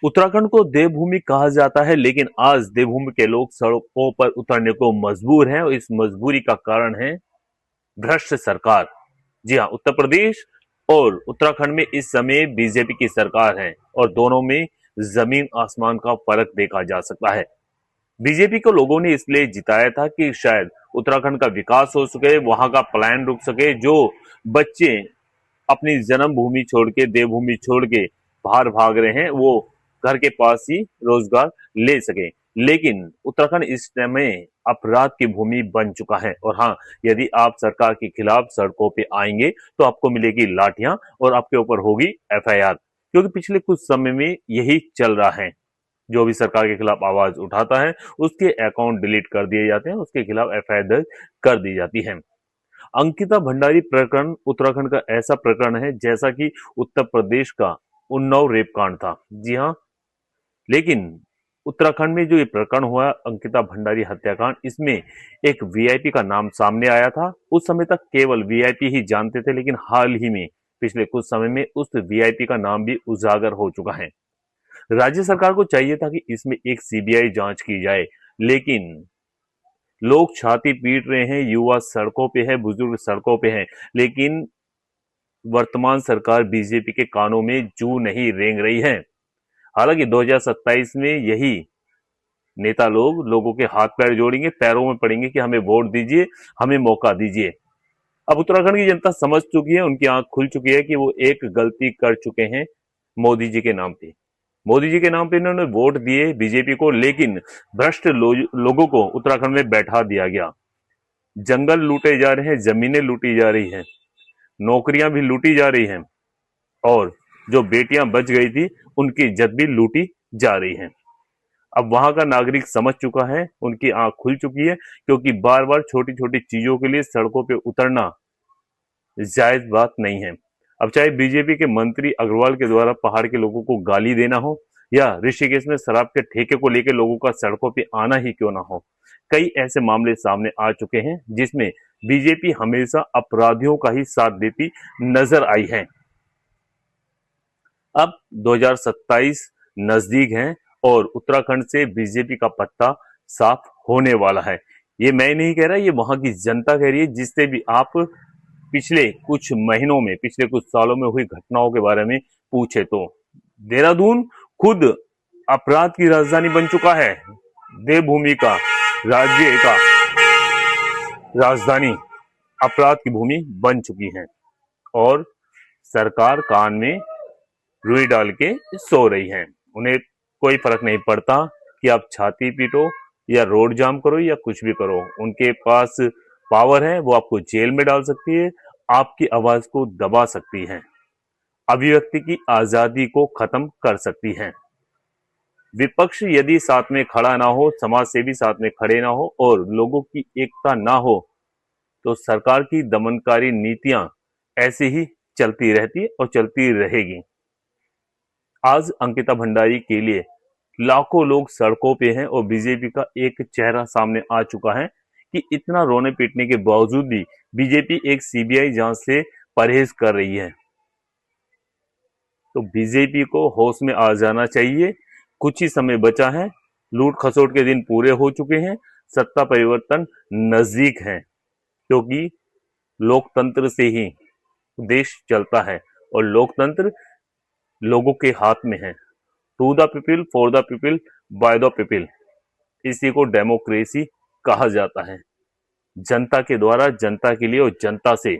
उत्तराखंड को देवभूमि कहा जाता है, लेकिन आज देवभूमि के लोग सड़कों पर उतरने को मजबूर हैं और इस मजबूरी का कारण है भ्रष्ट सरकार। जी हाँ, उत्तर प्रदेश और उत्तराखंड में इस समय बीजेपी की सरकार है और दोनों में जमीन आसमान का फर्क देखा जा सकता है। बीजेपी को लोगों ने इसलिए जिताया था कि शायद उत्तराखंड का विकास हो सके, वहां का पलायन रुक सके, जो बच्चे अपनी जन्मभूमि छोड़ के देवभूमि छोड़ के बाहर भाग रहे हैं वो घर के पास ही रोजगार ले सके। लेकिन उत्तराखंड इस समय अपराध की भूमि बन चुका है और हाँ, यदि आप सरकार के खिलाफ सड़कों पे आएंगे तो आपको मिलेगी लाठियां और आपके ऊपर होगी एफआईआर, क्योंकि पिछले कुछ समय में यही चल रहा है। जो भी सरकार के खिलाफ आवाज उठाता है उसके अकाउंट डिलीट कर दिए जाते हैं, उसके खिलाफ एफआईआर दर्ज कर दी जाती है। अंकिता भंडारी प्रकरण उत्तराखंड का ऐसा प्रकरण है जैसा कि उत्तर प्रदेश का उन्नाव रेप कांड था। जी हाँ, लेकिन उत्तराखंड में जो ये प्रकरण हुआ अंकिता भंडारी हत्याकांड, इसमें एक वीआईपी का नाम सामने आया था। उस समय तक केवल वीआईपी ही जानते थे, लेकिन हाल ही में पिछले कुछ समय में उस वीआईपी का नाम भी उजागर हो चुका है। राज्य सरकार को चाहिए था कि इसमें एक सीबीआई जांच की जाए, लेकिन लोग छाती पीट रहे हैं, युवा सड़कों पे है, बुजुर्ग सड़कों पे हैं, लेकिन वर्तमान सरकार बीजेपी के कानों में जू नहीं रेंग रही है। हालांकि 2027 में यही नेता लोग लोगों के हाथ पैर जोड़ेंगे, पैरों में पड़ेंगे कि हमें वोट दीजिए, हमें मौका दीजिए। अब उत्तराखंड की जनता समझ चुकी है, उनकी आंख खुल चुकी है कि वो एक गलती कर चुके हैं मोदी जी के नाम पे। मोदी जी के नाम पे इन्होंने वोट दिए बीजेपी को, लेकिन भ्रष्ट लोगों को उत्तराखंड में बैठा दिया गया। जंगल लूटे जा रहे हैं, जमीनें लूटी जा रही हैं, नौकरियां भी लूटी जा रही हैं और जो बेटियां बच गई थी उनकी इज्जत भी लूटी जा रही है। अब वहां का नागरिक समझ चुका है, उनकी आंख खुल चुकी है, क्योंकि बार बार छोटी छोटी चीजों के लिए सड़कों पे उतरना जायज बात नहीं है। अब चाहे बीजेपी के मंत्री अग्रवाल के द्वारा पहाड़ के लोगों को गाली देना हो या ऋषिकेश में शराब के ठेके को लेकर लोगों का सड़कों पे आना ही क्यों ना हो, कई ऐसे मामले सामने आ चुके हैं जिसमें बीजेपी हमेशा अपराधियों का ही साथ देती नजर आई है। अब 2027 नजदीक है और उत्तराखंड से बीजेपी का पत्ता साफ होने वाला है। ये मैं नहीं कह रहा, ये वहां की जनता कह रही है, जिससे भी आप पिछले कुछ महीनों में, पिछले कुछ सालों में हुई घटनाओं के बारे में पूछे तो देहरादून खुद अपराध की राजधानी बन चुका है। देवभूमि का, राज्य का राजधानी अपराध की भूमि बन चुकी है और सरकार कान में रुई डाल के सो रही है। उन्हें कोई फर्क नहीं पड़ता कि आप छाती पीटो या रोड जाम करो या कुछ भी करो, उनके पास पावर है, वो आपको जेल में डाल सकती है, आपकी आवाज को दबा सकती है, अभिव्यक्ति की आजादी को खत्म कर सकती है। विपक्ष यदि साथ में खड़ा ना हो, समाज सेवी साथ में खड़े ना हो और लोगों की एकता ना हो, तो सरकार की दमनकारी नीतियां ऐसे ही चलती रहती और चलती रहेगी। आज अंकिता भंडारी के लिए लाखों लोग सड़कों पे हैं और बीजेपी का एक चेहरा सामने आ चुका है कि इतना रोने पीटने के बावजूद भी बीजेपी एक सीबीआई जांच से परहेज कर रही है। तो बीजेपी को होश में आ जाना चाहिए, कुछ ही समय बचा है, लूट खसोट के दिन पूरे हो चुके हैं, सत्ता परिवर्तन नजदीक है, क्योंकि लोकतंत्र से ही देश चलता है और लोकतंत्र लोगों के हाथ में है। To the people, for the people, by the people, इसी को डेमोक्रेसी कहा जाता है। जनता के द्वारा, जनता के लिए और जनता से।